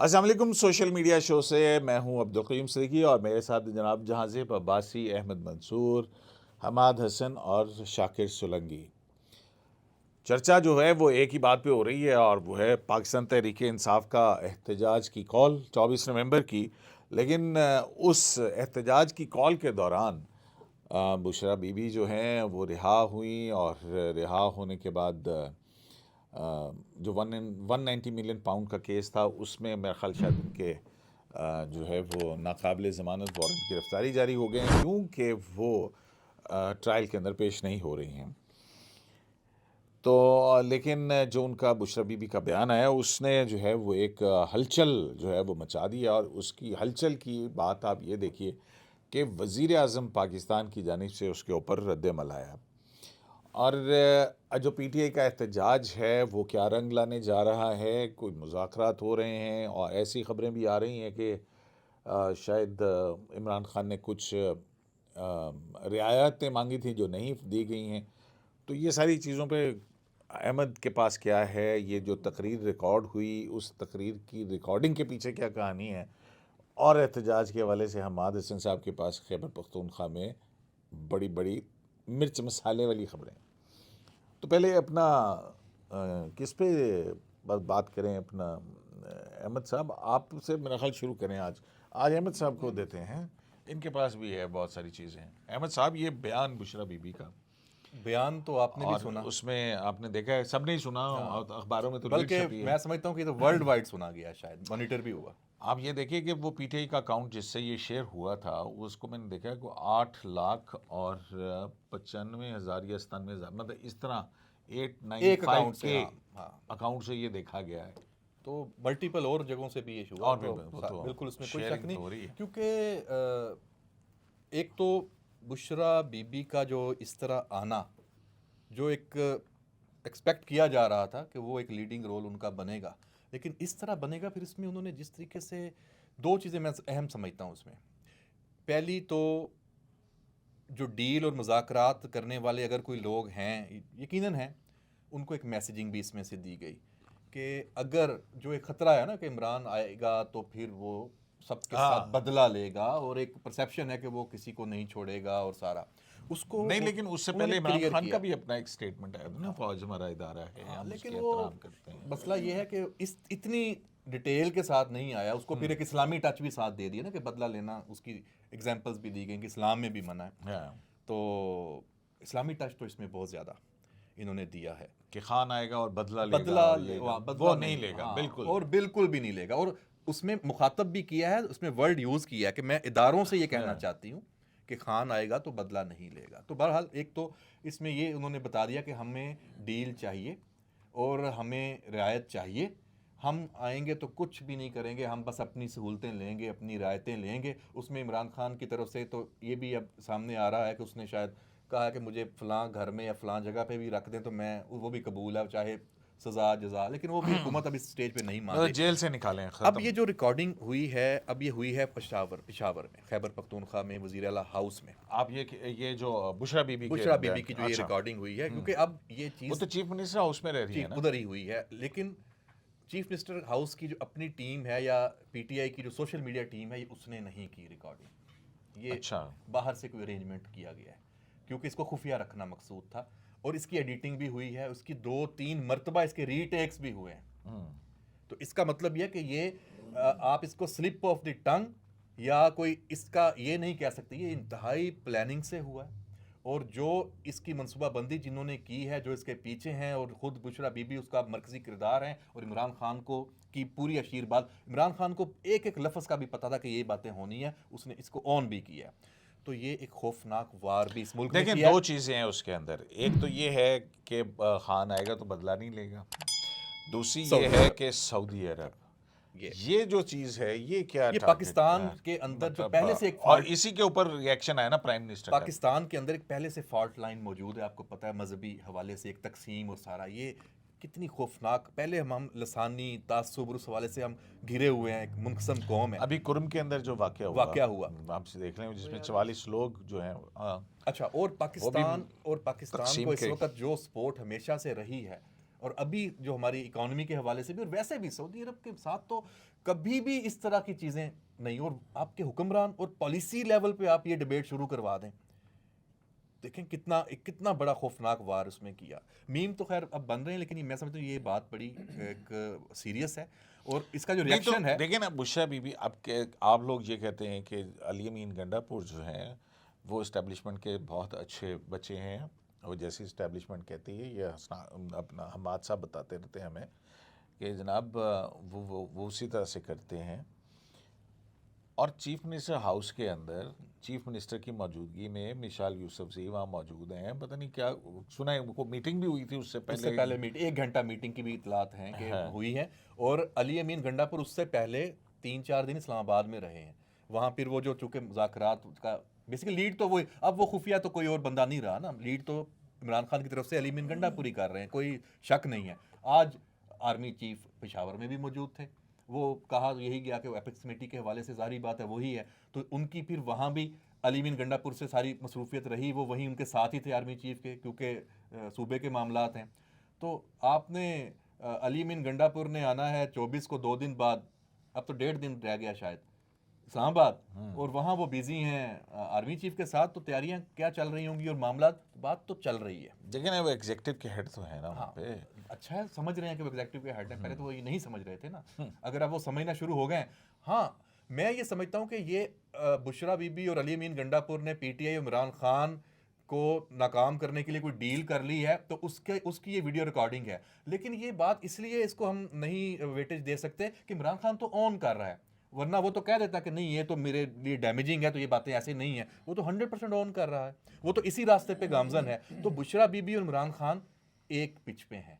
السلام علیکم. Social media show سے میں ہوں عبدالقیوم صدیقی اور میرے ساتھ جناب جہازیب عباسی، احمد منصور، حماد حسن اور شاکر سولنگی. چرچا جو ہے وہ ایک ہی بات پہ ہو رہی ہے اور وہ ہے پاکستان تحریک انصاف کا احتجاج کی کال 24 نومبر کی. لیکن اس احتجاج کی کال کے دوران بشرا بی بی جو ہیں وہ رہا ہوئیں اور رہا ہونے کے بعد جو 190 ملین پاؤنڈ کا کیس تھا اس میں میرا خیال شاید ان کے جو ہے وہ ناقابل ضمانت وارنٹ گرفتاری جاری ہو گئے ہیں کیونکہ وہ ٹرائل کے اندر پیش نہیں ہو رہی ہیں. تو لیکن جو ان کا بشرا بی بی کا بیان ہے اس نے جو ہے وہ ایک ہلچل جو ہے وہ مچا دی ہے. اور اس کی ہلچل کی بات آپ یہ دیکھیے کہ وزیر اعظم پاکستان کی جانب سے اس کے اوپر رد عمل آیا. اور جو پی ٹی آئی کا احتجاج ہے وہ کیا رنگ لانے جا رہا ہے. کوئی مذاکرات ہو رہے ہیں اور ایسی خبریں بھی آ رہی ہیں کہ شاید عمران خان نے کچھ رعایتیں مانگی تھیں جو نہیں دی گئی ہیں. تو یہ ساری چیزوں پہ احمد کے پاس کیا ہے، یہ جو تقریر ریکارڈ ہوئی اس تقریر کی ریکارڈنگ کے پیچھے کیا کہانی ہے، اور احتجاج کے حوالے سے حماد حسن صاحب کے پاس خیبر پختونخوا میں بڑی بڑی مرچ مسالے والی خبریں. تو پہلے اپنا کس پہ بات کریں؟ اپنا احمد صاحب آپ سے میرا خیال شروع کریں. آج احمد صاحب کو دیتے ہیں، ان کے پاس بھی ہے بہت ساری چیزیں. احمد صاحب، یہ بیان بشرا بی بی کا بیان تو آپ نے بھی اور سنا، اس میں آپ نے دیکھا ہے، سب نے ہی سنا، اخباروں میں تو لیڈ بلکہ چھپی ہے. میں سمجھتا ہوں کہ تو ورلڈ وائڈ سنا گیا، شاید مانیٹر بھی ہوا. آپ یہ دیکھیے کہ وہ پی ٹی آئی کا اکاؤنٹ جس سے یہ شیئر ہوا تھا اس کو میں نے دیکھا کہ 8 لاکھ اور 95,000 یا 97,000 مطلب اس طرح ایک 895 اکاؤنٹ سے، کے ہاں اکاؤنٹ سے یہ دیکھا گیا ہے. تو ملٹیپل اور جگہوں سے بھی یہ ہوا، اور بھی تو بالکل اس میں کوئی شک شیئرنگ تو نہیں. ہو رہی ہے. کیونکہ ایک تو بشرا بی بی کا جو اس طرح آنا، جو ایک ایکسپیکٹ کیا جا رہا تھا کہ وہ ایک لیڈنگ رول ان کا بنے گا، لیکن اس طرح بنے گا. پھر اس میں انہوں نے جس طریقے سے دو چیزیں میں اہم سمجھتا ہوں اس میں. پہلی تو جو ڈیل اور مذاکرات کرنے والے اگر کوئی لوگ ہیں، یقیناً ہیں، ان کو ایک میسیجنگ بھی اس میں سے دی گئی کہ اگر جو ایک خطرہ ہے نا کہ عمران آئے گا تو پھر وہ سب کے ساتھ بدلہ لے گا، اور ایک پرسیپشن ہے کہ وہ کسی کو نہیں چھوڑے گا اور سارا اس کو نہیں، لیکن اس سے انہوں نے پہلے عمران کلیئر خان کا کیا. بھی اپنا ایک سٹیٹمنٹ ہے نا، فوج ہمارا ادارہ ہے، ہم اس لیکن کے وہ احترام کرتے ہیں. مسئلہ یہ ہے کہ اس اتنی ڈیٹیل کے ساتھ نہیں آیا. اس کو پھر ایک اسلامی ٹچ بھی ساتھ دے دیا نا کہ بدلہ لینا، اس کی ایگزامپلس بھی دی گئیں کہ اسلام میں بھی منع ہے. تو اسلامی ٹچ تو اس میں بہت زیادہ انہوں نے دیا ہے کہ خان آئے گا اور بدلہ لے گا، وہ نہیں لے گا بالکل، اور بالکل بھی نہیں لے گا. اور اس میں مخاطب بھی کیا ہے، اس میں ورڈ یوز کیا ہے کہ میں اداروں سے یہ کہنا چاہتی ہوں کہ خان آئے گا تو بدلہ نہیں لے گا. تو بہرحال ایک تو اس میں یہ انہوں نے بتا دیا کہ ہمیں ڈیل چاہیے اور ہمیں رعایت چاہیے. ہم آئیں گے تو کچھ بھی نہیں کریں گے، ہم بس اپنی سہولتیں لیں گے، اپنی رعایتیں لیں گے. اس میں عمران خان کی طرف سے تو یہ بھی اب سامنے آ رہا ہے کہ اس نے شاید کہا کہ مجھے فلاں گھر میں یا فلاں جگہ پہ بھی رکھ دیں تو میں وہ بھی قبول ہے، چاہے سزا جزا. لیکن وہ بھی حکومت اب اس سٹیج پہ نہیں مان رہی. جیل سے نکالیں. اب یہ جو ریکارڈنگ ہوئی ہے، اب یہ ہوئی ہے پشاور میں، خیبر پختونخوا میں، وزیر اعلیٰ ہاؤس میں. آپ یہ جو بشرا بی بی کی جو یہ ریکارڈنگ ہوئی ہے، کیونکہ اب یہ چیز وہ تو چیف منسٹر ہاؤس میں رہ رہی ہے نا، ادھر ہی ہوئی ہے. لیکن چیف منسٹر ہاؤس کی جو اپنی ٹیم ہے یا پی ٹی آئی کی جو سوشل میڈیا ٹیم ہے، یہ اس نے نہیں کی ریکارڈنگ. یہ باہر سے کوئی ارینجمنٹ کیا گیا ہے کیونکہ اس کو خفیہ رکھنا مقصود تھا. اور اس کی ایڈیٹنگ بھی ہوئی ہے، اس کی 2-3 مرتبہ اس کے ری ٹیکس بھی ہوئے ہیں. تو اس کا مطلب یہ کہ یہ آپ اس کو سلپ آف دی ٹنگ یا کوئی اس کا یہ نہیں کہہ سکتے، یہ انتہائی پلاننگ سے ہوا ہے. اور جو اس کی منصوبہ بندی جنہوں نے کی ہے، جو اس کے پیچھے ہیں، اور خود بشرا بی بی اس کا مرکزی کردار ہیں، اور عمران خان کو کی پوری اشیر بات، عمران خان کو ایک ایک لفظ کا بھی پتا تھا کہ یہ باتیں ہونی ہیں، اس نے اس کو آن بھی کیا. تو یہ ایک خوفناک وار بھی اس ملک میں کیا. لیکن 2 چیزیں ہیں اس کے اندر. ایک تو یہ ہے کہ خان آئے گا تو بدلہ نہیں لے گا، دوسری یہ ہے کہ سعودی عرب، یہ جو چیز ہے یہ کیا یہ پاکستان کے اندر جو پہلے سے ایک اور اسی کے اوپر ریئیکشن آیا نا پرائم منسٹر کا. پاکستان کے اندر ایک پہلے سے فالٹ لائن موجود ہے، آپ کو پتہ ہے، مذہبی حوالے سے ایک تقسیم اور سارا. یہ کتنی خوفناک، پہلے ہم لسانی تعصب اور اس حوالے سے ہم گھرے ہوئے ہیں، ایک منقسم قوم ہے. ابھی کرم کے اندر جو واقعہ ہوا آپ سے دیکھ لیں، جس میں 44 لوگ جو ہیں. اچھا، اور پاکستان کو اس وقت جو سپورٹ ہمیشہ سے رہی ہے، اور ابھی جو ہماری اکانومی کے حوالے سے بھی، اور ویسے بھی سعودی عرب کے ساتھ تو کبھی بھی اس طرح کی چیزیں نہیں. اور آپ کے حکمران اور پالیسی لیول پہ آپ یہ ڈیبیٹ شروع کروا دیں. دیکھیں کتنا بڑا خوفناک وار اس میں کیا. میم تو خیر اب بن رہے ہیں، لیکن میں سمجھتا ہوں یہ بات بڑی ایک سیریس ہے، اور اس کا جو ریئیکشن ہے. دیکھیں نا بشرا بی بی، اب آپ لوگ یہ کہتے ہیں کہ علی امین گنڈا پور جو ہیں وہ اسٹیبلشمنٹ کے بہت اچھے بچے ہیں، اور جیسی اسٹیبلشمنٹ کہتی ہے، یہ اپنا حماد صاحب بتاتے رہتے ہیں ہمیں کہ جناب وہ اسی طرح سے کرتے ہیں. اور چیف منسٹر ہاؤس کے اندر چیف منسٹر کی موجودگی میں مشال یوسفزئی وہاں موجود ہیں. پتہ نہیں کیا سنا ہے، کو میٹنگ بھی ہوئی تھی اس سے پہلے 1 گھنٹہ میٹنگ کی بھی اطلاعات ہیں کہ ہوئی ہیں. اور علی امین گنڈا پور اس سے پہلے 3-4 دن اسلام آباد میں رہے ہیں. وہاں پھر وہ جو چونکہ مذاکرات کا بیسیکلی لیڈ تو وہی، اب وہ خفیہ تو کوئی اور بندہ نہیں رہا نا، لیڈ تو عمران خان کی طرف سے علی امین گنڈا پوری کر رہے ہیں، کوئی شک نہیں ہے. آج آرمی چیف پشاور میں بھی موجود تھے، وہ کہا یہی گیا کہ وہ ایپکس کمیٹی کے حوالے سے ظاہری بات ہے وہی ہے، تو ان کی پھر وہاں بھی علی امین گنڈا پور سے ساری مصروفیت رہی. وہ وہیں ان کے ساتھ ہی تھے آرمی چیف کے، کیونکہ صوبے کے معاملات ہیں. تو آپ نے علی امین گنڈا پور نے آنا ہے 24 کو، 2 دن بعد، اب تو 1.5 دن رہ گیا شاید، اسلام آباد، اور وہاں وہ بیزی ہیں آرمی چیف کے ساتھ. تو تیاریاں کیا چل رہی ہوں گی، اور معاملات بات تو چل رہی ہے. لیکن وہ ایگزیکٹو کے ہیڈ تو ہیں نا وہاں پہ. اچھا ہے، سمجھ رہے ہیں کہ وہ ایگزیکٹو کے ہیڈ ہیں. پہلے تو وہ یہ نہیں سمجھ رہے تھے نا، اگر اب وہ سمجھنا شروع ہو گئے. ہاں میں یہ سمجھتا ہوں کہ یہ بشرا بی بی اور علی امین گنڈا پور نے P T I Imran Khan کو ناکام کرنے کے لیے کوئی ڈیل کر لی ہے، تو اس کی یہ ویڈیو ریکارڈنگ ہے. لیکن یہ بات اس لیے اس کو ہم نہیں ویٹیج دے سکتے کہ عمران خان تو آن کر رہا ہے، ورنہ وہ تو کہہ دیتا کہ نہیں یہ تو میرے لیے ڈیمیجنگ ہے، تو یہ باتیں ایسے نہیں ہیں. وہ تو 100% آن کر رہا ہے، وہ تو اسی راستے پہ گامزن ہے. تو بشرا بی بی اور عمران خان ایک پچ پہ ہیں.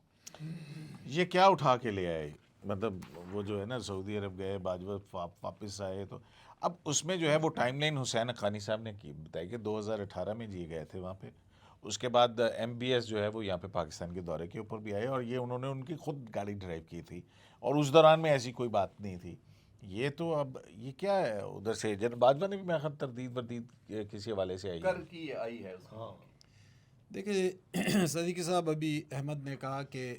یہ کیا اٹھا کے لے آئے، مطلب وہ جو ہے نا سعودی عرب گئے، بعد واپس آئے، تو اب اس میں جو ہے وہ ٹائم لائن حسین حقانی صاحب نے کی بتائی کہ 2018 میں جی گئے تھے وہاں پہ. اس کے بعد ایم بی ایس جو ہے وہ یہاں پہ پاکستان کے دورے کے اوپر بھی آئے، اور یہ انہوں نے ان کی خود گاڑی ڈرائیو کی تھی، اور اس دوران میں ایسی کوئی بات نہیں تھی. یہ تو اب یہ کیا ہے ادھر سے باجوہ نے بھی میرا خیال تردید کسی حوالے سے آئی ہے. دیکھیں صدیقی صاحب، ابھی احمد نے کہا کہ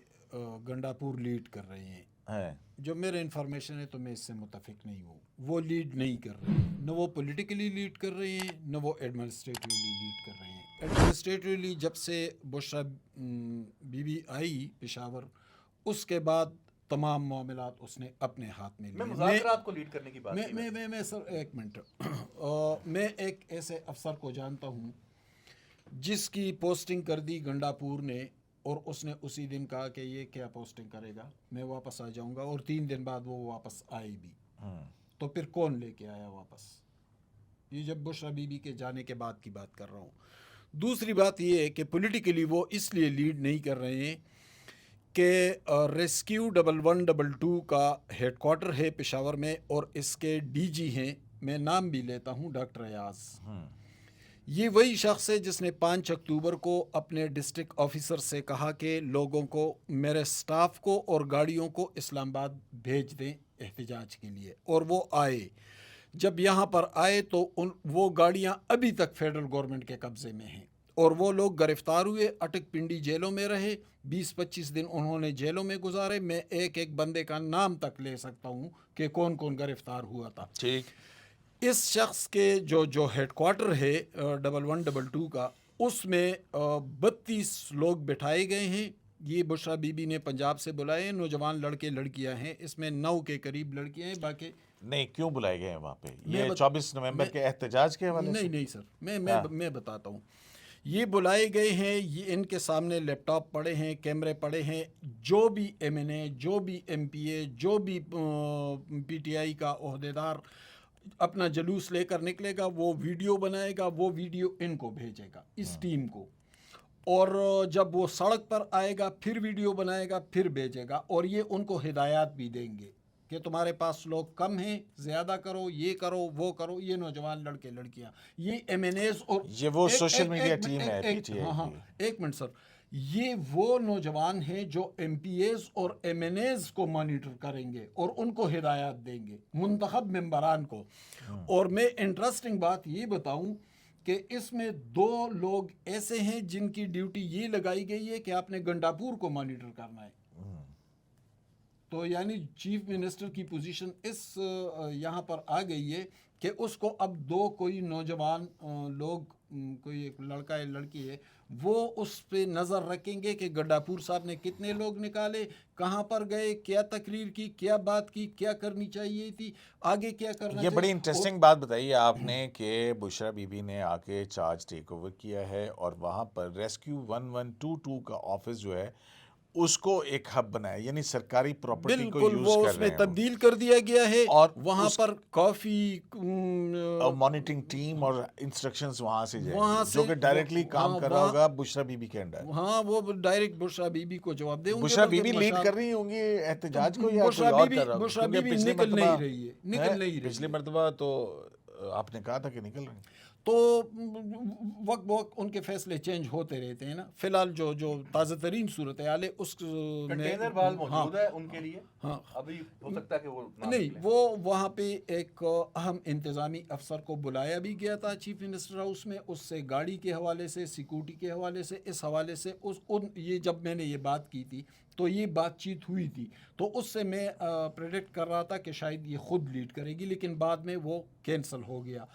گنڈا پور لیڈ کر رہے ہیں. جو میرے انفارمیشن ہے تو میں اس سے متفق نہیں ہوں. وہ لیڈ نہیں کر رہے ہیں، نہ وہ پولیٹیکلی لیڈ کر رہے ہیں، نہ وہ ایڈمنسٹریٹولی لیڈ کر رہے ہیں. ایڈمنسٹریٹولی جب سے بشرا بی بی آئی پشاور، اس کے بعد تمام معاملات اس نے اپنے ہاتھ میں لیے. میں مذاکرات کو لیڈ کرنے کی بات میں سر ایک منٹ، میں ایک ایسے افسر کو جانتا ہوں جس کی پوسٹنگ کر دی گنڈا پور نے، اور اس نے اسی دن کہا کہ یہ کیا پوسٹنگ کرے گا، میں واپس آ جاؤں گا، اور 3 دن بعد وہ واپس آئے بھی. تو پھر کون لے کے آیا واپس؟ یہ جب بشرا بی بی کے جانے کے بعد کی بات کر رہا ہوں. دوسری بات یہ ہے کہ پولیٹیکلی وہ اس لیے لیڈ نہیں کر رہے ہیں کہ ریسکیو 1122 کا ہیڈ کوارٹر ہے پشاور میں، اور اس کے ڈی جی ہیں، میں نام بھی لیتا ہوں، ڈاکٹر ایاز. یہ وہی شخص ہے جس نے 5 اکتوبر کو اپنے ڈسٹرکٹ آفیسر سے کہا کہ لوگوں کو، میرے سٹاف کو اور گاڑیوں کو اسلام آباد بھیج دیں احتجاج کے لیے، اور وہ آئے. جب یہاں پر آئے تو وہ گاڑیاں ابھی تک فیڈرل گورنمنٹ کے قبضے میں ہیں، اور وہ لوگ گرفتار ہوئے، اٹک پنڈی جیلوں میں رہے، 20-25 دن انہوں نے جیلوں میں گزارے. میں ایک بندے کا نام تک لے سکتا ہوں کہ کون کون گرفتار ہوا تھا. ٹھیک. اس شخص کے جو ہیڈ کوارٹر ہے 1122 کا، اس میں 32 لوگ بٹھائے گئے ہیں. یہ بشرا بی بی نے پنجاب سے بلائے ہیں، نوجوان لڑکے لڑکیاں ہیں، اس میں 9 کے قریب لڑکیاں ہیں. باقی نہیں، کیوں بلائے گئے ہیں وہاں پہ؟ یہ 24 نومبر کے احتجاج کے حوالے سے؟ نہیں سر، میں بتاتا ہوں. یہ بلائے گئے ہیں، یہ ان کے سامنے لیپ ٹاپ پڑے ہیں، کیمرے پڑے ہیں. جو بھی ایم این اے، جو بھی ایم پی اے، جو بھی پی ٹی آئی کا عہدیدار اپنا جلوس لے کر نکلے گا، وہ ویڈیو بنائے گا، وہ ویڈیو ان کو بھیجے گا، اس ٹیم کو. اور جب وہ سڑک پر آئے گا پھر ویڈیو بنائے گا، پھر بھیجے گا. اور یہ ان کو ہدایات بھی دیں گے کہ تمہارے پاس لوگ کم ہیں، زیادہ کرو، یہ کرو، وہ کرو. یہ نوجوان لڑکے لڑکیاں، یہ ایم این ایز، اور یہ وہ سوشل میڈیا ٹیم ہے پی ٹی آئی. ہاں، ایک منٹ سر. یہ وہ نوجوان ہیں جو ایم پی ایز اور ایم این ایز کو مانیٹر کریں گے اور ان کو ہدایات دیں گے، منتخب ممبران کو. اور میں انٹرسٹنگ بات یہ بتاؤں کہ اس میں 2 لوگ ایسے ہیں جن کی ڈیوٹی یہ لگائی گئی ہے کہ آپ نے گنڈا پور کو مانیٹر کرنا ہے. تو یعنی چیف منسٹر کی پوزیشن اس یہاں پر آ گئی ہے کہ اس کو اب دو کوئی نوجوان لوگ، کوئی ایک لڑکا ہے لڑکی ہے، وہ اس پہ نظر رکھیں گے کہ گڈاپور صاحب نے کتنے لوگ نکالے، کہاں پر گئے، کیا تقریر کی، کیا بات کی، کیا کرنی چاہیے تھی، آگے کیا کرنا یہ بڑی انٹرسٹنگ بات بتائی آپ نے کہ بشرا بی بی نے آ کے چارج ٹیک اوور کیا ہے اور وہاں پر ریسکیو 1122 کا آفس جو ہے اس کو ایک ہب بنایا، یعنی سرکاری پراپرٹی کو بالکل یوز وہ کر اس رہے میں ہیں تبدیل کر دیا گیا ہے، اور وہاں پر کافی مانیٹرنگ ٹیم اور انسٹرکشنز وہاں سے جائیں وہاں گے سے جو کہ ڈائریکٹلی کام کر رہا ہوگا بشرا بی بی کے انڈر۔ ہاں وہ ڈائریکٹ بشرا بی بی کو جواب دے ہوں گے، بشرا بی بلکہ بی لیڈ کر رہی ہوں گی احتجاج کو یا کوئی اور کر رہا ہوگا؟ بشرا بی بی پچھلی نکل مرتبہ نہیں رہی ہے، نکل نہیں رہی پچھلی ہے، مرتبہ تو آپ نے کہا تھا کہ نکل رہے ہیں، تو وقت بوقت ان کے فیصلے چینج ہوتے رہتے ہیں نا۔ فی الحال جو تازہ ترین صورتحال ہے اس میں کنٹینر بال موجود ہے ان کے لیے، ہاں ابھی ہو سکتا ہے کہ وہ نہ نہیں، نکلیں۔ وہ وہاں پہ ایک اہم انتظامی افسر کو بلایا بھی گیا تھا چیف منسٹر ہاؤس میں، اس سے گاڑی کے حوالے سے، سیکورٹی کے حوالے سے، اس حوالے سے یہ جب میں نے یہ بات کی تھی تو یہ بات چیت ہوئی تھی، تو اس سے میں پریڈکٹ کر رہا تھا کہ شاید یہ خود لیڈ کرے گی، لیکن بعد میں وہ کینسل ہو گیا۔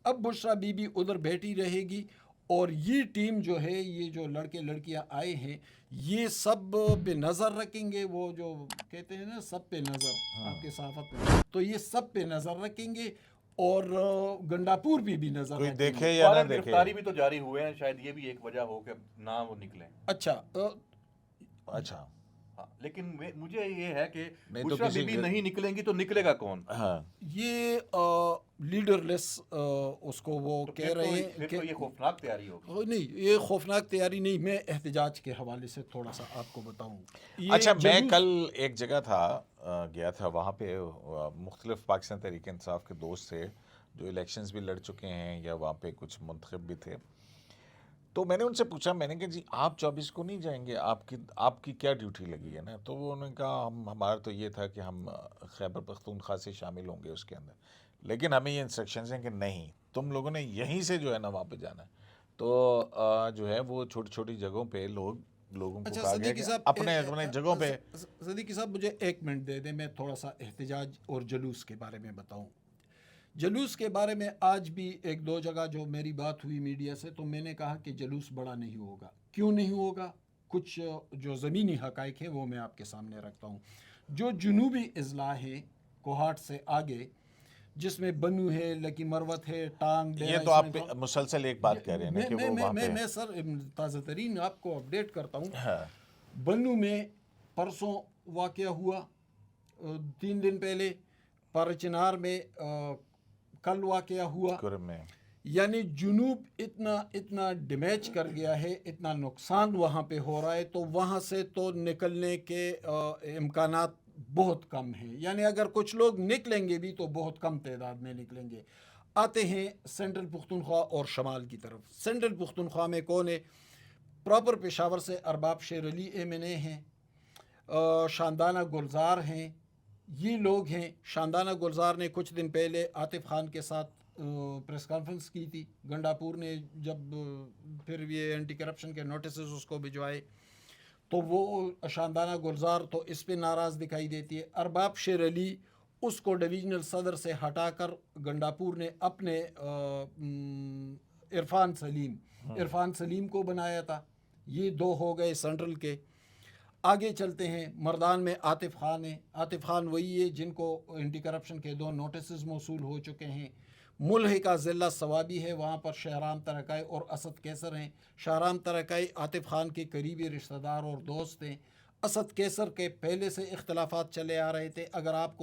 اب بشرا بی بی ادھر بیٹھی رہے گی اور یہ ٹیم جو ہے، یہ جو لڑکے لڑکیاں آئے ہیں، یہ سب پہ نظر رکھیں گے، وہ جو کہتے ہیں نا سب پہ نظر آپ کے صحافت میں، تو یہ سب پہ نظر رکھیں گے اور گنڈاپور بھی نظر کوئی رکھیں گے۔ دیکھے یا نہ فوراً دیکھے۔ گرفتاری بھی تو جاری ہوئے ہیں، شاید یہ بھی ایک وجہ ہو کہ نہ وہ نکلیں۔ اچھا اچھا ہاں، لیکن مجھے یہ ہے کہ نہیں تو بشرا بی کسی بی نہیں نکلیں گی تو نکلے گا کون؟ ہاں یہ لیڈر لیس اس کو وہ تو کہہ رہے ہیں پھر کہ تو یہ خوفناک تیاری ہوگی۔ نہیں، یہ خوفناک تیاری نہیں، میں احتجاج کے حوالے سے تھوڑا سا آپ کو بتاؤں۔ اچھا، میں کل ایک جگہ تھا، گیا تھا وہاں پہ، مختلف پاکستان تحریک انصاف کے دوست تھے جو الیکشنز بھی لڑ چکے ہیں یا وہاں پہ کچھ منتخب بھی تھے، تو میں نے ان سے پوچھا، میں نے کہا جی آپ 24 کو نہیں جائیں گے، آپ کی کیا ڈیوٹی لگی ہے نا؟ تو انہوں نے کہا ہمارا تو یہ تھا کہ ہم خیبر پختونخوا سے شامل ہوں گے اس کے اندر، لیکن ہمیں یہ انسٹرکشنز ہیں کہ نہیں، تم لوگوں نے یہیں سے جو ہے نا وہاں پہ جانا ہے۔ تو جو ہے وہ چھوٹی چھوٹی جگہوں پہ لوگوں کو کہا گیا کہ اپنے جگہوں پہ۔ صدیقی صاحب مجھے 1 منٹ دے دیں، میں تھوڑا سا احتجاج اور جلوس کے بارے میں بتاؤں۔ جلوس کے بارے میں آج بھی 1-2 جگہ جو میری بات ہوئی میڈیا سے، تو میں نے کہا کہ جلوس بڑا نہیں ہوگا۔ کیوں نہیں ہوگا؟ کچھ جو زمینی حقائق ہیں وہ میں آپ کے سامنے رکھتا ہوں۔ جو جنوبی اضلاع ہے کوہاٹ سے آگے، جس میں بنو ہے، لکی مروت ہے، ٹانگ، یہ تو آپ مسلسل ایک بات کہہ رہے ہیں نا کہ وہ وہاں پہ، میں سر تازہ ترین آپ کو اپڈیٹ کرتا ہوں۔ ہاں بنو میں پرسوں واقعہ ہوا، 3 دن پہلے پارچنار میں کل واقعہ ہوا، میں یعنی جنوب اتنا ڈیمیج کر گیا ہے، اتنا نقصان وہاں پہ ہو رہا ہے، تو وہاں سے تو نکلنے کے امکانات بہت کم ہیں، یعنی اگر کچھ لوگ نکلیں گے بھی تو بہت کم تعداد میں نکلیں گے۔ آتے ہیں سینٹرل پختونخوا اور شمال کی طرف۔ سینٹرل پختونخوا میں کون ہے؟ پراپر پشاور سے ارباب شیر علی MNA ہیں، شاندانہ گلزار ہیں، یہ لوگ ہیں۔ شاندانہ گلزار نے کچھ دن پہلے عاطف خان کے ساتھ پریس کانفرنس کی تھی، گنڈاپور نے جب پھر یہ اینٹی کرپشن کے نوٹسز اس کو بھجوائے، تو وہ شاندانہ گلزار تو اس پہ ناراض دکھائی دیتی ہے۔ ارباب شیر علی اس کو ڈویژنل صدر سے ہٹا کر گنڈاپور نے اپنے عرفان سلیم کو بنایا تھا۔ یہ 2 ہو گئے سینٹرل کے۔ آگے چلتے ہیں، مردان میں عاطف خان ہیں۔ عاطف خان وہی ہے جن کو اینٹی کرپشن کے 2 نوٹسز موصول ہو چکے ہیں۔ ملحقہ ضلع ثوابی ہے، وہاں پر شہرام ترکائی اور اسد کیسر ہیں۔ شہرام ترکائی عاطف خان کے قریبی رشتہ دار اور دوست ہیں۔ اسد کیسر کے پہلے سے اختلافات چلے آ رہے تھے۔ اگر آپ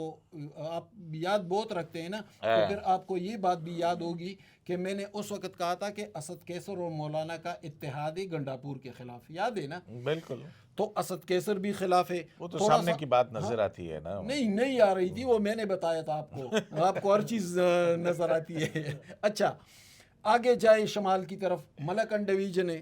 یاد بہت رکھتے ہیں نا، تو پھر آپ کو یہ بات بھی یاد ہوگی کہ میں نے اس وقت کہا تھا کہ اسد کیسر اور مولانا کا اتحاد ہے گنڈاپور کے خلاف، یاد ہے نا؟ بالکل، تو اسد کیسر بھی خلاف ہے۔ وہ تو سامنے کی بات نظر آتی ہے نا، نہیں آ رہی تھی، وہ میں نے بتایا تھا آپ کو ہر چیز نظر آتی ہے۔ اچھا، آگے جائے شمال کی طرف، ملکن ڈویژن ہے،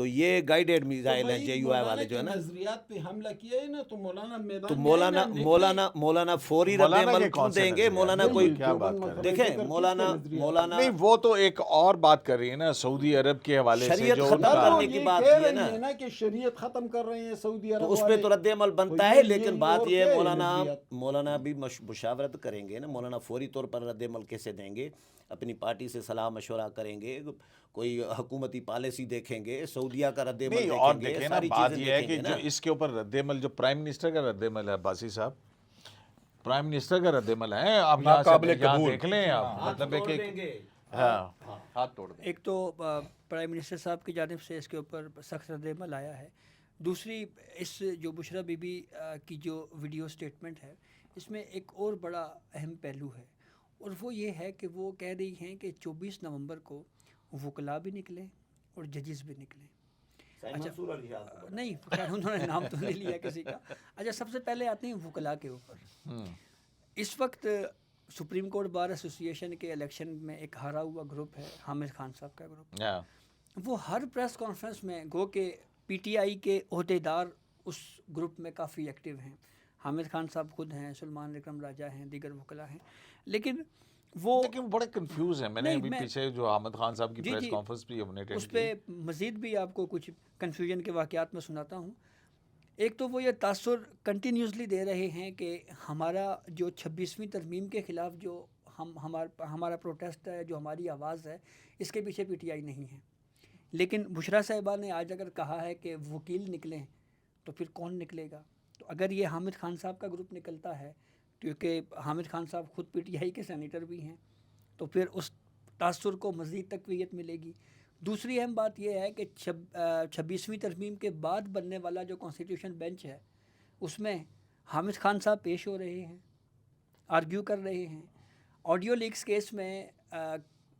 تو یہ گائیڈیڈ میزائل ہیں بھائی جے یو آئی مولانا والے جو ہے کے نا. نظریات پہ حملہ کیا ہے نا تو مولانا میدان تو میں آئے نا، مولانا فوری رد مولانا عمل کے کیوں کون سے دیں گے؟ نظریات؟ مولانا نہیں، کوئی کیا بات کر رہے ہیں؟ دیکھیں مولانا نہیں وہ تو ایک اور بات کر رہی ہے نا سعودی عرب کے حوالے سے شریعت جو ختم ان کا کرنے کی بات کہہ کی ہے رہی نا، کہ شریعت ختم کر رہے ہیں سعودی عرب تو اس پہ والے. تو رد عمل بنتا تو ہے. یہ لیکن اور بات یہ کیا ہے ہے نظریات؟ مولانا بھی مشاورت کریں گے نا. مولانا فوری طور پر رد عمل کیسے دیں گے؟ اپنی پارٹی سے صلاح مشورہ کریں گے، کوئی حکومتی پالیسی دیکھیں گے، سعودیہ کا رد عمل نہیں. اور دیکھیں گے، دیکھیں نا ساری بات چیزیں یہ ہے دیکھیں کہ گے جو نا. اس کے اوپر رد عمل جو پرائم منسٹر کا رد عمل ہے عباسی صاحب، پرائم منسٹر کا رد عمل ہے. آپ یہاں ناقابل سے یہاں قبول. دیکھ لیں آپ، مطلب ہے کہ ہاں ہاتھ توڑ دیں. ایک تو پرائم منسٹر صاحب کی جانب سے اس کے اوپر سخت رد عمل آیا ہے. دوسری اس جو بشرا بی بی کی جو ویڈیو سٹیٹمنٹ ہے، اس میں ایک اور بڑا اہم پہلو ہے، اور وہ یہ ہے کہ وہ کہہ رہی ہیں کہ 24 نومبر کو وکلاء بھی نکلیں اور ججز بھی نکلیں. نہیں خیر انہوں نے نام تو نہیں لیا کسی کا. اچھا سب سے پہلے آتے ہیں وکلاء کے اوپر. اس وقت سپریم کورٹ بار ایسوسی ایشن کے الیکشن میں ایک ہارا ہوا گروپ ہے، حامد خان صاحب کا گروپ. وہ ہر پریس کانفرنس میں گو کہ پی ٹی آئی کے عہدیدار اس گروپ میں کافی ایکٹیو ہیں. حامد خان صاحب خود ہیں، سلمان اکرم راجہ ہیں، دیگر وکلاء ہیں. لیکن وہ بڑے کنفیوز ہیں. میں نے ابھی پیچھے جو حامد خان صاحب کی پریس کانفرنس بھی ہم نے اس پہ مزید بھی آپ کو کچھ کنفیوژن کے واقعات میں سناتا ہوں. ایک تو وہ یہ تاثر کنٹینیوسلی دے رہے ہیں کہ ہمارا جو 26ویں ترمیم کے خلاف جو ہمارا پروٹیسٹ ہے، جو ہماری آواز ہے، اس کے پیچھے پی ٹی آئی نہیں ہے. لیکن بشرا صاحبہ نے آج اگر کہا ہے کہ وکیل نکلیں تو پھر کون نکلے گا؟ تو اگر یہ حامد خان صاحب کا گروپ نکلتا ہے، کیونکہ حامد خان صاحب خود پی ٹی آئی کے سینیٹر بھی ہیں، تو پھر اس تاثر کو مزید تقویت ملے گی. دوسری اہم بات یہ ہے کہ 26ویں ترمیم کے بعد بننے والا جو کانسٹیٹیوشن بینچ ہے، اس میں حامد خان صاحب پیش ہو رہے ہیں، آرگیو کر رہے ہیں. آڈیو لیکس کیس میں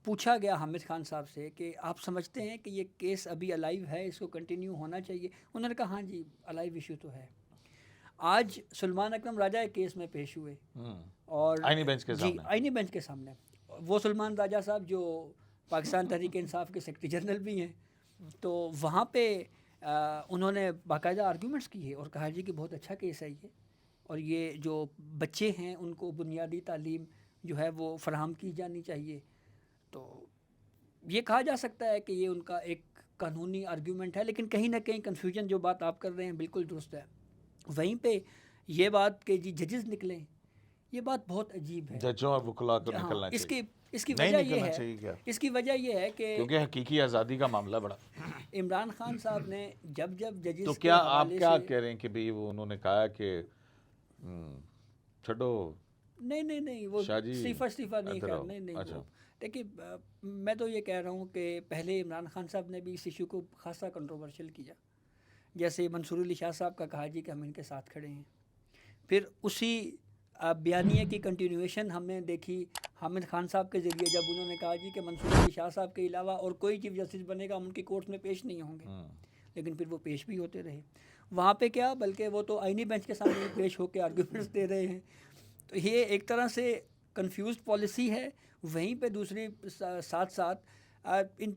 پوچھا گیا حامد خان صاحب سے کہ آپ سمجھتے ہیں کہ یہ کیس ابھی الائیو ہے، اس کو کنٹینیو ہونا چاہیے؟ انہوں نے کہا ہاں جی الائیو ایشو تو ہے. آج سلمان اکرم راجہ ایک کیس میں پیش ہوئے اور آئینی بینچ کے سامنے. آئینی بینچ کے سامنے. وہ سلمان راجہ صاحب جو پاکستان تحریک انصاف کے سیکرٹری جنرل بھی ہیں، تو وہاں پہ انہوں نے باقاعدہ آرگیومنٹس کیے اور کہا جی کہ بہت اچھا کیس ہے یہ، اور یہ جو بچے ہیں ان کو بنیادی تعلیم جو ہے وہ فراہم کی جانی چاہیے. تو یہ کہا جا سکتا ہے کہ یہ ان کا ایک قانونی آرگیومنٹ ہے. لیکن کہیں نہ کہیں کنفیوژن جو بات آپ کر رہے ہیں بالکل درست ہے. وہیں پہ یہ بات کہ جی ججز نکلیں، یہ بات بہت عجیب ہے. ججوں اور وکلاء کو نکلنا چاہیے. اس کی وجہ یہ ہے، اس کی وجہ یہ ہے کہ کیونکہ حقیقی آزادی کا معاملہ بڑا. عمران خان صاحب نے جب ججز تو کیا آپ کیا کہہ رہے ہیں کہ بھئی وہ انہوں نے کہا کہ چھڈو؟ نہیں وہ استعفیٰ نہیں کر نہیں. دیکھیے میں تو یہ کہہ رہا ہوں کہ پہلے عمران خان صاحب نے بھی اس ایشو کو خاصا کنٹروورشل کیا. جیسے منصور علی شاہ صاحب کا کہا جی کہ ہم ان کے ساتھ کھڑے ہیں. پھر اسی بیانیے کی کنٹینیویشن ہم نے دیکھی حامد خان صاحب کے ذریعے، جب انہوں نے کہا جی کہ منصور علی شاہ صاحب کے علاوہ اور کوئی چیف جسٹس بنے گا ہم ان کی کورٹ میں پیش نہیں ہوں گے. لیکن پھر وہ پیش بھی ہوتے رہے. وہاں پہ کیا بلکہ وہ تو آئینی بینچ کے سامنے پیش ہو کے آرگیومنٹس دے رہے ہیں. تو یہ ایک طرح سے کنفیوزڈ پالیسی ہے. وہیں پہ دوسری ساتھ ساتھ ان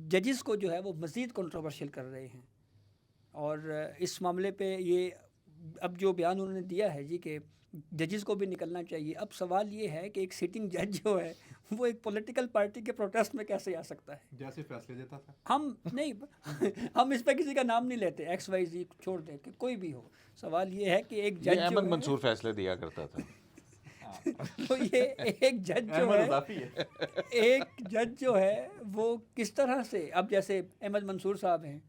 ججز کو جو ہے وہ مزید کنٹروورشل کر رہے ہیں. اور اس معاملے پہ یہ اب جو بیان انہوں نے دیا ہے جی کہ ججز کو بھی نکلنا چاہیے. اب سوال یہ ہے کہ ایک سٹنگ جج جو ہے وہ ایک پولیٹیکل پارٹی کے پروٹیسٹ میں کیسے آ سکتا ہے؟ جیسے فیصلے دیتا تھا. ہم نہیں ہم اس پہ کسی کا نام نہیں لیتے، ایکس وائی زی چھوڑ دیں کہ کوئی بھی ہو. سوال یہ ہے کہ ایک جج احمد منصور فیصلے دیا کرتا تھا. تو یہ ایک جج جو ہے وہ کس طرح سے، اب جیسے احمد منصور صاحب ہیں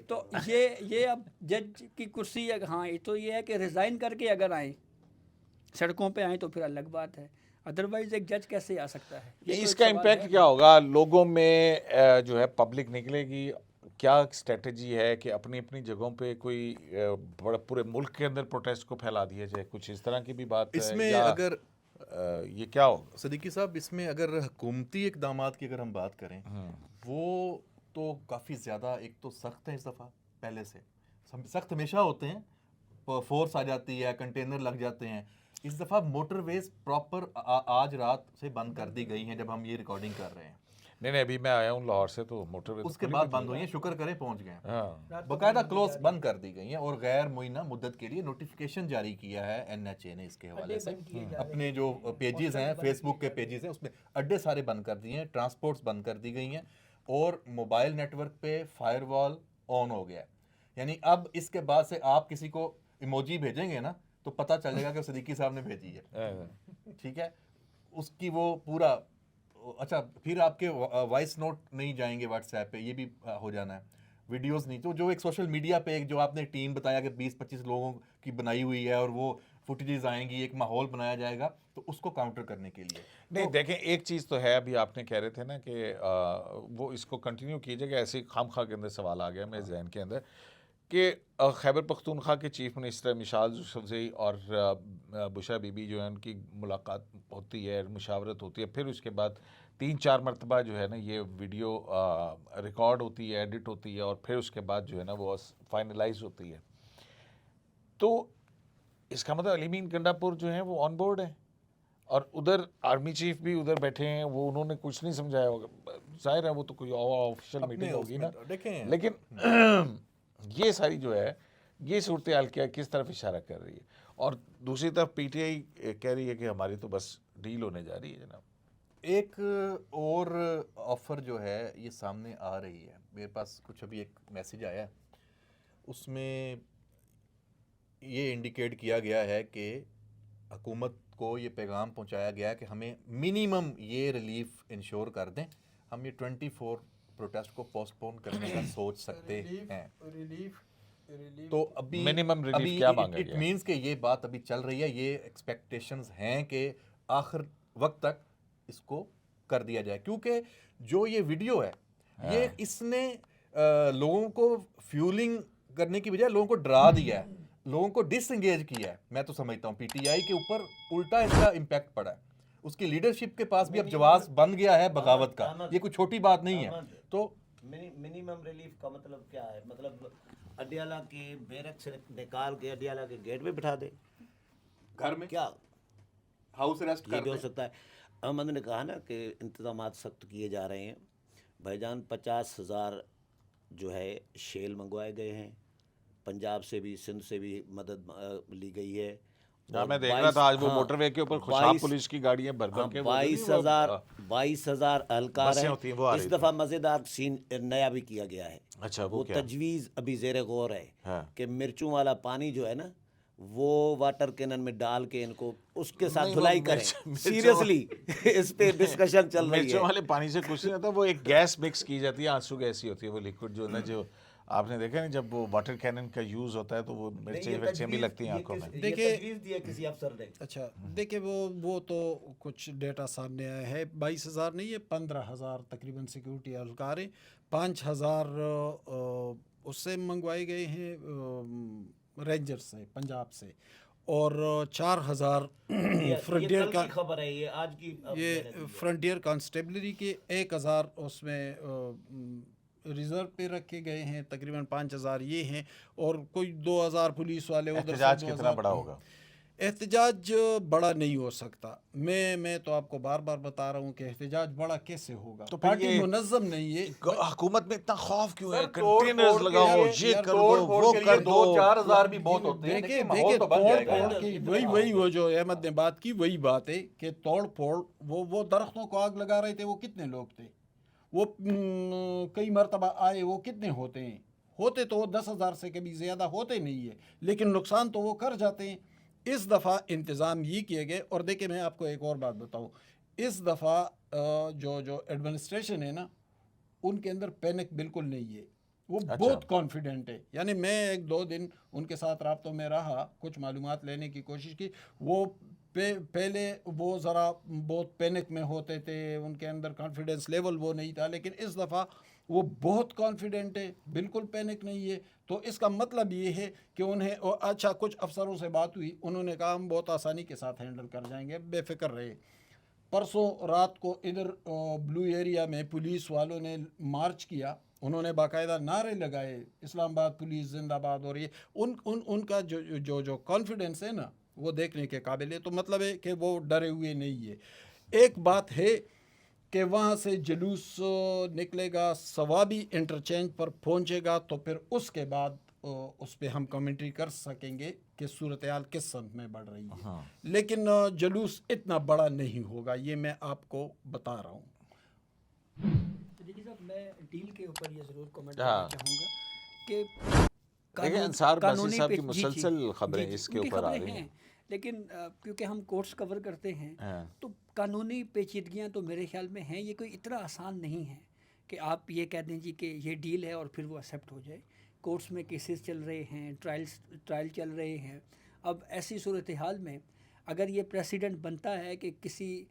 تو یہ اب جج کی کرسی، ہاں تو یہ ہے کہ ریزائن کر کے اگر آئیں سڑکوں پہ آئیں تو پھر الگ بات ہے. ادروائز ایک جج کیسے آ سکتا ہے؟ اس کا امپیکٹ کیا ہوگا لوگوں میں؟ جو ہے پبلک نکلے گی، کیا اسٹریٹجی ہے کہ اپنی اپنی جگہوں پہ کوئی پورے ملک کے اندر پروٹیسٹ کو پھیلا دیا جائے؟ کچھ اس طرح کی بھی بات اس ہے میں؟ یا اگر یہ کیا ہوگا صدیقی صاحب، اس میں اگر حکومتی اقدامات کی اگر ہم بات کریں، وہ تو کافی زیادہ ایک تو سخت ہیں. اس دفعہ پہلے سے سخت ہمیشہ ہوتے ہیں، فورس آ جاتی ہے، کنٹینر لگ جاتے ہیں. اس دفعہ موٹر ویز پراپر آج رات سے بند کر دی گئی ہیں جب ہم یہ ریکارڈنگ کر رہے ہیں. نہیں ابھی میں آیا ہوں لاہور سے تو موٹر وے اس کے بعد بند ہوئی ہیں, شکر کریں پہنچ گئے ہیں. ہاں باقاعدہ کلوز بند کر دی گئی ہیں اور غیر معینہ مدت کے لیے نوٹیفیکیشن جاری کیا ہے NHA نے اس کے حوالے سے. اپنے جو پیجز ہیں, فیس بک کے پیجز ہیں, اس میں اڈے سارے بند کر دیے ہیں, ٹرانسپورٹس بند کر دی گئی ہیں, اور موبائل نیٹ ورک پہ فائر وال آن ہو گیا ہے. یعنی اب اس کے بعد سے آپ کسی کو ایموجی بھیجیں گے نا تو پتہ چلے گا کہ صدیقی صاحب نے بھیجی ہے, ٹھیک ہے. اس کی وہ پورا, اچھا پھر آپ کے وائس نوٹ نہیں جائیں گے واٹس ایپ پہ, یہ بھی ہو جانا ہے, ویڈیوز نہیں. تو جو ایک سوشل میڈیا پہ ایک جو آپ نے ٹیم بتایا کہ 20-25 لوگوں کی بنائی ہوئی ہے اور وہ فوٹیجز آئیں گی, ایک ماحول بنایا جائے گا, تو اس کو کاؤنٹر کرنے کے لیے. نہیں دیکھیں ایک چیز تو ہے, ابھی آپ نے کہہ رہے تھے نا کہ وہ اس کو کنٹینیو کیجیے گا, ایسے خام خواہ کے اندر سوال آ گیا میرے ذہن کے اندر کہ خیبر پختونخوا کے چیف منسٹر مشال یوسفزئی اور بشرا بی بی جو ہے ان کی ملاقات ہوتی ہے, مشاورت ہوتی ہے, پھر اس کے بعد 3-4 مرتبہ جو ہے نا یہ ویڈیو ریکارڈ ہوتی ہے, ایڈٹ ہوتی ہے, اور پھر اس کے بعد جو ہے نا وہ فائنلائز ہوتی ہے. تو اس کا مطلب علیم گنڈا پور جو ہیں وہ آن بورڈ ہیں, اور ادھر آرمی چیف بھی ادھر بیٹھے ہیں, وہ انہوں نے کچھ نہیں سمجھایا ہوگا, ظاہر ہے وہ تو کوئی آفیشیل میٹنگ ہوگی نا. لیکن یہ ساری جو ہے یہ صورتحال کیا کس طرف اشارہ کر رہی ہے, اور دوسری طرف پی ٹی آئی کہہ رہی ہے کہ ہماری تو بس ڈیل ہونے جا رہی ہے جناب. ایک اور آفر جو ہے یہ سامنے آ رہی ہے, میرے پاس کچھ ابھی ایک میسیج آیا ہے, اس میں یہ انڈیکیٹ کیا گیا ہے کہ حکومت کو یہ پیغام پہنچایا گیا ہے کہ ہمیں منیمم یہ ریلیف انشور کر دیں, ہم یہ 24 پروٹیسٹ کو پوسٹ پون کرنے کا سوچ سکتے ہیں. تو ابھی منیمم ریلیف کیا مانگا اٹ گیا؟ مینس کہ یہ بات ابھی چل رہی ہے, یہ ایکسپیکٹیشنز ہیں کہ آخر وقت تک اس کو کر دیا جائے, کیونکہ جو یہ ویڈیو ہے یہ اس نے لوگوں کو فیولنگ کرنے کی بجائے لوگوں کو ڈرا دیا ہے, لوگوں کو ڈس انگیج کیا ہے. میں تو سمجھتا ہوں پی ٹی آئی کے اوپر الٹا اس کا امپیکٹ پڑا ہے, اس کی لیڈرشپ کے پاس بھی اب جواز بن گیا ہے بغاوت کا, یہ کوئی چھوٹی بات نہیں ہے. تو منیمم ریلیف کا مطلب کیا ہے؟ مطلب اڈیالہ کے بیرک سے نکال کے اڈیالہ کے گیٹ پہ بٹھا دے, گھر میں کیا ہاؤس اریسٹ یہ کر بھی ہو دیں. سکتا ہے. احمد نے کہا نا کہ انتظامات سخت کیے جا رہے ہیں. بھائی جان 50,000 جو ہے شیل منگوائے گئے ہیں, پنجاب سے بھی سندھ سے بھی مدد لی گئی ہے. میں دیکھ رہا تھا آج وہ موٹر وے کے اوپر خوشاب پولیس کی گاڑیاں بھر بھر کے 22,000 اہلکار ہیں. اس دفعہ مزیدار سین نیا بھی کیا گیا ہے. اچھا وہ تجویز ابھی زیر غور ہے کہ مرچوں والا پانی جو ہے نا وہ واٹر کینن میں ڈال کے ان کو اس کے ساتھ دھلائی کریں. سیریسلی اس پہ ڈسکشن چل رہی ہے. مرچوں والے پانی سے کچھ نہیں ہوتا, وہ ایک گیس مکس کی جاتی ہے, آنسو گیس ہی ہوتی ہے وہ لیکوڈ جو نا, جو آپ نے دیکھا نا جب وہ واٹر کینن کا یوز ہوتا ہے تو وہ مرچیں بھی لگتی ہیں آنکھوں میں. دیکھیں کسی افسر نے, اچھا دیکھیں وہ تو کچھ ڈیٹا سامنے آیا ہے, 22,000 نہیں ہے 15,000 تقریباً سیکیورٹی اہلکار ہیں. 5,000 اس سے منگوائے گئے ہیں رینجر سے پنجاب سے, اور 4,000 فرنٹیئر کا خبر ہے یہ آج کی, یہ فرنٹیئر کانسٹیبلری کے 1,000 اس میں ریزرو پہ رکھے گئے ہیں. تقریباً 5,000 یہ ہیں, اور کوئی 2,000 پولیس والے ادھر. احتجاج کتنا بڑا ہوگا؟ احتجاج بڑا نہیں ہو سکتا. میں تو آپ کو بار بار بتا رہا ہوں کہ احتجاج بڑا کیسے ہوگا, تو پارٹی منظم نہیں ہے. حکومت میں اتنا خوف کیوں ہے؟ کنٹینرز لگاؤ, یہ کر دو, وہ کر دو. 2-4 بھی بہت ہوتے ہیں. دیکھیں توڑ پھوڑ کی وہی وہ جو احمد نے بات کی وہی بات ہے کہ توڑ پھوڑ, وہ درختوں کو آگ لگا رہے تھے, وہ کتنے لوگ تھے, وہ کئی مرتبہ آئے, وہ کتنے ہوتے ہیں؟ ہوتے تو وہ 10,000 سے کبھی زیادہ ہوتے نہیں ہے, لیکن نقصان تو وہ کر جاتے ہیں. اس دفعہ انتظام یہ کیے گئے. اور دیکھیں میں آپ کو ایک اور بات بتاؤں, اس دفعہ جو ایڈمنسٹریشن ہے نا ان کے اندر پینک بالکل نہیں ہے, وہ بہت کانفیڈنٹ ہے. یعنی میں 1-2 دن ان کے ساتھ رابطوں میں رہا, کچھ معلومات لینے کی کوشش کی. وہ پہلے وہ ذرا بہت پینک میں ہوتے تھے, ان کے اندر کانفیڈنس لیول وہ نہیں تھا, لیکن اس دفعہ وہ بہت کانفیڈنٹ ہے, بالکل پینک نہیں ہے. تو اس کا مطلب یہ ہے کہ انہیں, اچھا کچھ افسروں سے بات ہوئی, انہوں نے کہا ہم بہت آسانی کے ساتھ ہینڈل کر جائیں گے, بے فکر رہے. پرسوں رات کو ادھر بلو ایریا میں پولیس والوں نے مارچ کیا, انہوں نے باقاعدہ نعرے لگائے, اسلام آباد پولیس زندہ باد. اور یہ ان کا جو کانفیڈنس ہے نا وہ دیکھنے کے قابل ہے. تو مطلب ہے کہ وہ ڈرے ہوئے نہیں ہے. ایک بات ہے کہ وہاں سے جلوس نکلے گا، ثوابی انٹرچینج پر پہنچے گا، تو پھر اس کے بعد اس پہ ہم کمنٹری کر سکیں گے کہ صورتحال کس سمت میں بڑھ رہی ہے. لیکن جلوس اتنا بڑا نہیں ہوگا، یہ میں آپ کو بتا رہا ہوں. صدیقی صاحب میں ڈیل کے اوپر یہ ضرور کمنٹ کرنا چاہوں گا کہ دیکھیں انصار باسی قانونی صاحب کی جی مسلسل خبریں اس کے ان کی اوپر آ خبریں رہی ہیں. لیکن کیونکہ ہم کورٹس کور کرتے ہیں تو قانونی پیچیدگیاں تو میرے خیال میں ہیں. یہ کوئی اتنا آسان نہیں ہے کہ آپ یہ کہہ دیں جی کہ یہ ڈیل ہے اور پھر وہ ایکسیپٹ ہو جائے. کورٹس میں کیسز چل رہے ہیں، ٹرائل چل رہے ہیں. اب ایسی صورتحال میں اگر یہ پریسیڈنٹ بنتا ہے کہ کسی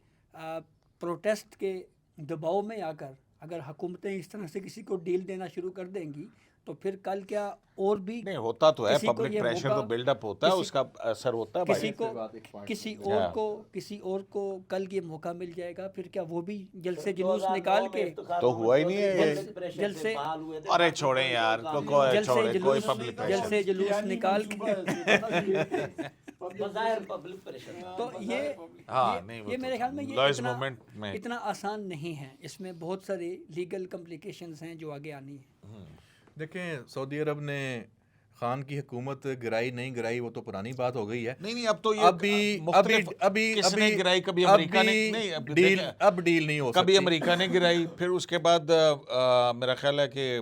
پروٹیسٹ کے دباؤ میں آ کر اگر حکومتیں اس طرح سے کسی کو ڈیل دینا شروع کر دیں گی تو پھر کل کیا اور بھی نہیں ہوتا تو ہے، کسی کو پبلک یہ پریشر تو موقع- بلڈ اپ ہوتا ہے، اس کا اثر ہوتا ہے کسی بھائی. کو کسی اور کو کل یہ موقع مل جائے گا، پھر کیا وہ بھی جلد سے جلوس نکال کے تو ہوا ہی نہیں ہے. جلد سے ارے چھوڑیں یار، کوئی پبلک جلد سے جلوس نکال کے تو یہ میرے خیال میں یہ اتنا آسان نہیں ہے. اس میں بہت سارے لیگل کمپلیکیشنز ہیں جو آگے آنی ہیں. دیکھیں سعودی عرب نے خان کی حکومت گرائی نہیں گرائی وہ تو پرانی بات ہو گئی ہے. نہیں اب تو یہ کس نے گرائی؟ کبھی امریکہ نے نہیں، اب ڈیل نہیں ہو سکتی. کبھی امریکہ نے گرائی، پھر اس کے بعد میرا خیال ہے کہ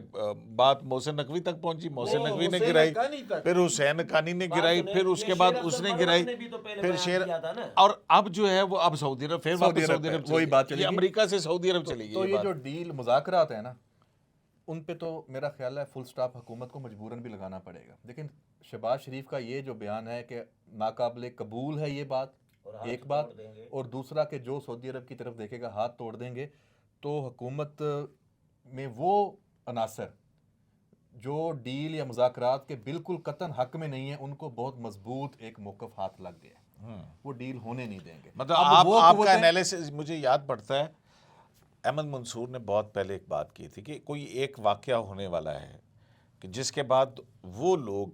بات محسن نقوی تک پہنچی، محسن نقوی نے گرائی، پھر حسین حقانی نے گرائی، پھر اس کے بعد اس نے گرائی، پھر شیر، اور اب جو ہے وہ اب سعودی عرب، پھر واپس سعودی عرب وہی بات چلی گی. امریکہ سے سعودی عرب چلی گئی. تو یہ جو ڈیل مذاکرات ہیں نا، ان پہ تو میرا خیال ہے فل سٹاپ حکومت کو مجبوراً بھی لگانا پڑے گا. لیکن شہباز شریف کا یہ جو بیان ہے کہ ناقابل قبول ہے یہ بات، ایک بات، اور دوسرا کہ جو سعودی عرب کی طرف دیکھے گا ہاتھ توڑ دیں گے. تو حکومت میں وہ عناصر جو ڈیل یا مذاکرات کے بالکل قطعاً حق میں نہیں ہیں، ان کو بہت مضبوط ایک موقف ہاتھ لگ گیا ہے. وہ ڈیل ہونے نہیں دیں گے. مطلب آپ کا انالیسس مجھے یاد پڑتا ہے، احمد منصور نے بہت پہلے ایک بات کی تھی کہ کوئی ایک واقعہ ہونے والا ہے کہ جس کے بعد وہ لوگ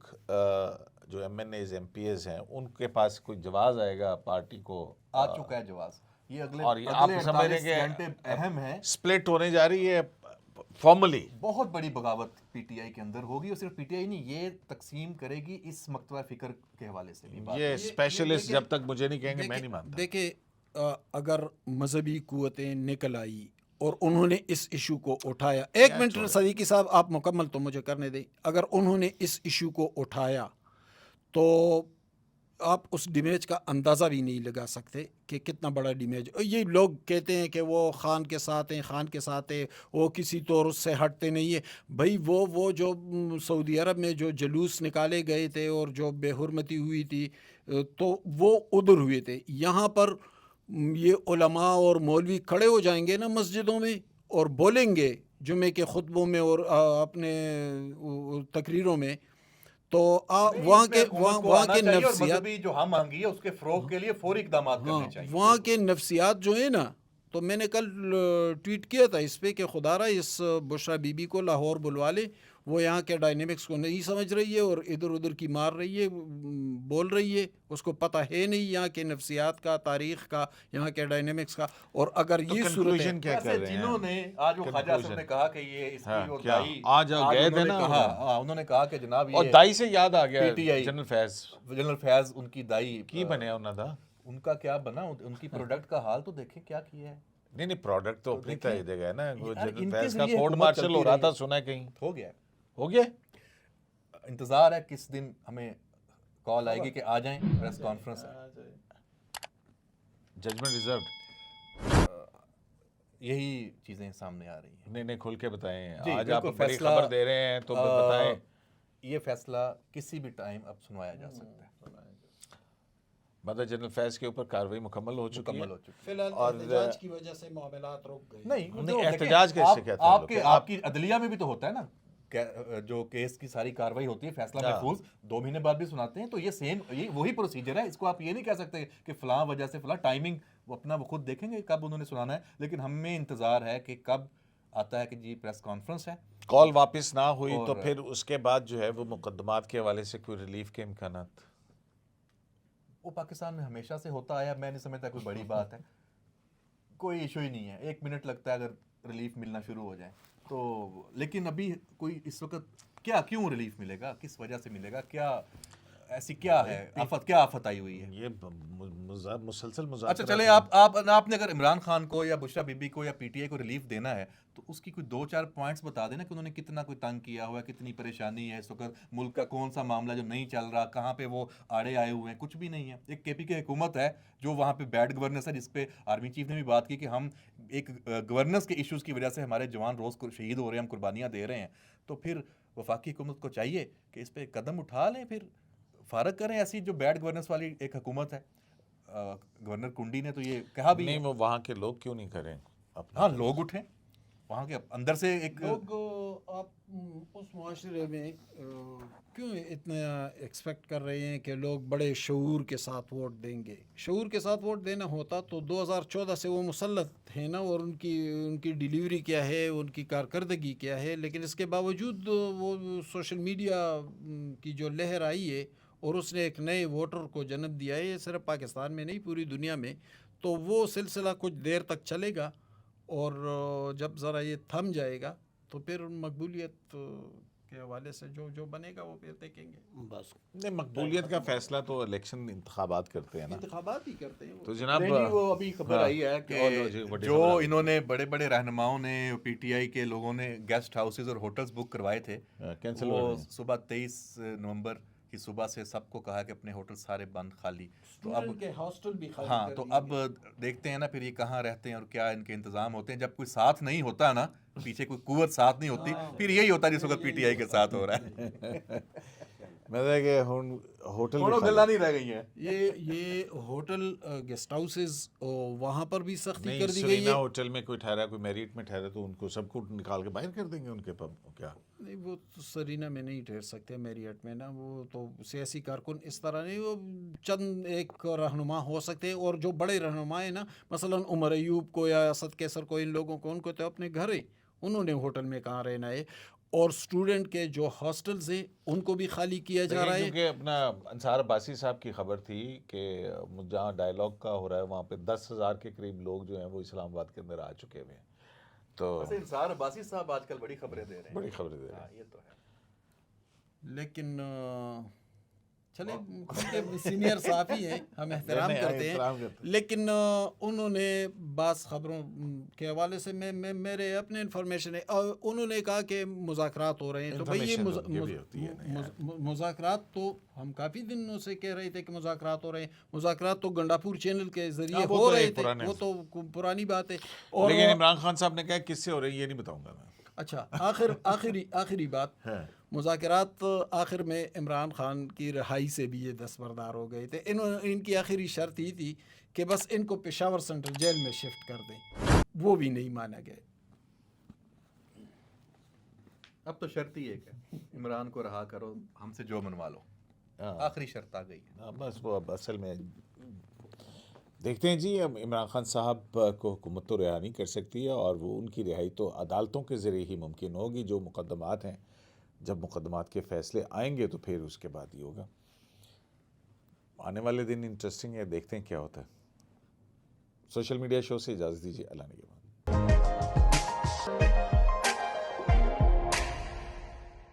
جو M N As M P As ہیں ان کے پاس کوئی جواز آئے گا، پارٹی کو آ چکا ہے جواز. یہ اگلے آپ سمجھ رہے ہیں گھنٹے اہم ہیں. سپلٹ ہونے جا رہی ہے فارملی. بہت بڑی بغاوت پی ٹی آئی کے اندر ہوگی، اور صرف پی ٹی آئی نہیں، یہ تقسیم کرے گی اس مکتبہ فکر کے حوالے سے بھی. یہ اسپیشلسٹ جب تک مجھے نہیں کہیں گے میں نہیں مانتا. دیکھیں اگر مذہبی قوتیں نکل آئی اور انہوں نے اس ایشو کو اٹھایا، ایک منٹ صدیقی صاحب آپ مکمل تو مجھے کرنے دیں. اگر انہوں نے اس ایشو کو اٹھایا تو آپ اس ڈیمیج کا اندازہ بھی نہیں لگا سکتے کہ کتنا بڑا ڈیمیج. یہ لوگ کہتے ہیں کہ وہ خان کے ساتھ ہیں، خان کے ساتھ ہیں، وہ کسی طور سے ہٹتے نہیں ہیں. بھائی وہ جو سعودی عرب میں جو جلوس نکالے گئے تھے اور جو بے حرمتی ہوئی تھی تو وہ ادھر ہوئے تھے. یہاں پر یہ علماء اور مولوی کھڑے ہو جائیں گے نا مسجدوں میں اور بولیں گے جمعے کے خطبوں میں اور اپنے تقریروں میں، تو وہاں کے نفسیات جو ہم مانگی ہے اس کے فروغ کے لیے فوری اقدامات کرنے چاہیے. وہاں کے نفسیات جو ہیں نا، تو میں نے کل ٹویٹ کیا تھا اس پہ کہ خدا را اس بشرا بی بی کو لاہور بلوا لے. وہ یہاں کے ڈائنامکس کو نہیں سمجھ رہی ہے اور ادھر ادھر کی مار رہی ہے، بول رہی ہے، اس کو پتہ ہے نہیں یہاں کے نفسیات کا، تاریخ کا، یہاں کے ڈائنامکس کا. اور اگر یہ صورت ہے کیا کر رہے ہیں جنہوں نے آج وہ خواجہ صاحب نے کہا کہ یہ اس کی اور دائی آج گئے تھے نا، انہوں نے کہا کہ جناب اور یہ دائی سے یاد آ گیا PTI جنرل فیض ان کی دائی کی بنے انہوں دا ان کا کیا بنا، ان کی پروڈکٹ کا حال تو دیکھیں کیا کیا ہے. نہیں پروڈکٹ تو اپنی طرح دے گئے نا. جنرل فیض کا ذریعے کورٹ حکومت مارشل ہو رہا تھا، سنا ہے کہیں ہو گیا. انتظار ہے کس دن ہمیں کال آئے گی کہ آ جائیں، پریس کانفرنس ہے. ججمنٹ ریزروڈ، یہی چیزیں سامنے آ رہی ہیں. نہیں کھل کے بتائیں. جی آج آپ بالکل بڑی خبر دے رہے ہیں تو بتائیں. یہ فیصلہ کسی بھی ٹائم اب سنوایا جا سکتا ہے. مطلب جنرل فیض کے اوپر کارروائی مکمل ہو چکی ہے. فی الحال احتجاج کی وجہ سے معاملات رک گئے. نہیں احتجاج کیسے کیا تھا آپ کی عدلیہ میں بھی تو ہوتا ہے نا، جو کیس کی ساری کاروائی ہوتی ہے فیصلہ محفوظ 2 مہینے بعد بھی سناتے ہیں. تو یہ سیم وہی پروسیجر ہے. اس کو آپ یہ نہیں کہہ سکتے کہ فلاں وجہ سے فلاں ٹائمنگ وہ اپنا وہ خود دیکھیں گے کب انہوں نے سنانا ہے. لیکن ہمیں انتظار ہے کہ کب آتا ہے کہ جی پریس کانفرنس ہے. کال واپس نہ ہوئی تو پھر اس کے بعد جو ہے وہ مقدمات کے حوالے سے کوئی ریلیف کے امکانات. وہ پاکستان میں ہمیشہ سے ہوتا آیا، میں نہیں سمجھتا کوئی بڑی بات ہے. کوئی ایشو ہی نہیں ہے, 1 منٹ لگتا ہے اگر ریلیف ملنا شروع ہو جائے تو. لیکن ابھی کوئی اس وقت کیوں ریلیف ملے گا, کس وجہ سے ملے گا, کیا ایسی کیا ہے آفت آئی ہوئی ہے؟ یہ مسلسل اچھا چلے آپ نے اگر عمران خان کو یا بشرا بی بی کو یا پی ٹی آئی کو ریلیف دینا ہے تو اس کی کوئی 2-4 پوائنٹس بتا دینا کہ انہوں نے کتنا کوئی تنگ کیا ہوا ہے, کتنی پریشانی ہے اس وقت, ملک کا کون سا معاملہ جو نہیں چل رہا, کہاں پہ وہ آڑے آئے ہوئے ہیں. کچھ بھی نہیں ہے. ایک کے پی کی حکومت ہے جو وہاں پہ بیڈ گورننس ہے, جس پہ آرمی چیف نے بھی بات کی کہ ہم ایک گورننس کے ایشوز کی وجہ سے ہمارے جوان روز شہید ہو رہے ہیں, ہم قربانیاں دے رہے ہیں. تو پھر وفاقی حکومت کو چاہیے کہ اس پہ قدم اٹھا لیں, پھر فارغ کریں ایسی جو بیڈ گورننس والی ایک حکومت ہے. گورنر کنڈی نے تو یہ کہا بھی نہیں, وہ وہاں کے لوگ کیوں نہیں کریں؟ ہاں لوگ اٹھیں وہاں کے اندر سے. ایک لوگ آپ اس معاشرے میں کیوں اتنا ایکسپیکٹ کر رہے ہیں کہ لوگ بڑے شعور کے ساتھ ووٹ دیں گے؟ شعور کے ساتھ ووٹ دینا ہوتا تو 2014 سے وہ مسلط ہیں نا, اور ان کی ڈیلیوری کیا ہے, ان کی کارکردگی کیا ہے. لیکن اس کے باوجود وہ سوشل میڈیا کی جو لہر آئی ہے اور اس نے ایک نئے ووٹر کو جنم دیا ہے, صرف پاکستان میں نہیں پوری دنیا میں, تو وہ سلسلہ کچھ دیر تک چلے گا, اور جب ذرا یہ تھم جائے گا تو پھر مقبولیت کے حوالے سے جو بنے گا وہ پھر دیکھیں گے. بس نہیں, مقبولیت کا فیصلہ تو الیکشن انتخابات کرتے ہیں نا, انتخابات ہی کرتے ہیں وہ. تو جناب نہیں جی, وہ ابھی خبر آئی ہے کہ جو انہوں نے بڑے بڑے رہنماؤں نے, پی ٹی آئی کے لوگوں نے گیسٹ ہاؤسز اور ہوٹلز بک کروائے تھے, کینسل وہ صبح 23 نومبر کی صبح سے سب کو کہا کہ اپنے ہوٹل سارے بند, خالی. تو اب کے ہاسٹل بھی خالی ہاں, کر تو دیے اب دیکھتے ہیں نا پھر یہ کہاں رہتے ہیں اور کیا ان کے انتظام ہوتے ہیں. جب کوئی ساتھ نہیں ہوتا نا, پیچھے کوئی قوت ساتھ نہیں ہوتی, پھر یہی ہوتا ہے جس وقت پی ٹی آئی کے ساتھ ہو رہا ہے. مطلب کہ ہوٹل گلا نہیں رہ گئی ہیں. یہ ہوٹل گیسٹ ہاؤسز وہاں پر بھی سختی نہیں, کر دی گئی سرینا ہے. ہوٹل میں کوئی ٹھہرا, کوئی میریٹ میں ٹھہرا تو ان کو سب کو نکال کے باہر کر دیں گے ان کے پب. کیا نہیں, وہ تو سرینا میں نہیں ٹھہر سکتے, میریٹ میں نا, وہ تو سیاسی کارکن اس طرح نہیں, وہ چند ایک رہنما ہو سکتے ہیں, اور جو بڑے رہنما ہیں نا, مثلا عمر ایوب کو یا اسد کیسر کو, ان لوگوں کو, ان کو تو اپنے گھر ہے, انہوں نے ہوٹل میں کہاں رہنا ہے. اور اسٹوڈنٹ کے جو ہاسٹلز ہیں ان کو بھی خالی کیا جا رہا ہے. کیونکہ اپنا انصار عباسی صاحب کی خبر تھی کہ جہاں ڈائلاگ کا ہو رہا ہے وہاں پہ 10,000 کے قریب لوگ جو ہیں وہ اسلام آباد کے اندر آ چکے ہوئے ہیں. تو انصار عباسی صاحب آج کل بڑی خبریں دے رہے ہیں. بڑی خبریں دے رہے ہیں. یہ تو ہے. لیکن چلے سینئر صحافی ہیں, ہم احترام کرتے ہیں, لیکن انہوں نے بعض خبروں کے حوالے سے میرے اپنے انفارمیشن ہے, انہوں نے کہا کہ مذاکرات ہو رہے ہیں. تو بھئی یہ مذاکرات تو ہم کافی دنوں سے کہہ رہے تھے کہ مذاکرات ہو رہے ہیں. مذاکرات تو گنڈاپور چینل کے ذریعے ہو رہے تھے, وہ تو پرانی بات ہے. اور لیکن عمران خان صاحب نے کہا کس سے ہو رہی ہے یہ نہیں بتاؤں گا میں. اچھا, آخری بات, مذاکرات آخر میں عمران خان کی رہائی سے بھی یہ دستبردار ہو گئے تھے. ان کی آخری شرط یہ تھی کہ بس ان کو پشاور سینٹرل جیل میں شفٹ کر دیں, وہ بھی نہیں مانا گیا. اب تو شرط ہی ایک ہے, عمران کو رہا کرو, ہم سے جو منوا لو. آخری شرط آ گئی ہے. بس وہ اب اصل میں دیکھتے ہیں جی. اب عمران خان صاحب کو حکومت تو رہا نہیں کر سکتی ہے, اور وہ ان کی رہائی تو عدالتوں کے ذریعے ہی ممکن ہوگی. جو مقدمات ہیں, جب مقدمات کے فیصلے آئیں گے تو پھر اس کے بعد ہی ہوگا. آنے والے دن انٹرسٹنگ ہے, دیکھتے ہیں کیا ہوتا ہے. سوشل میڈیا شو سے اجازت دیجیے. اللہ نے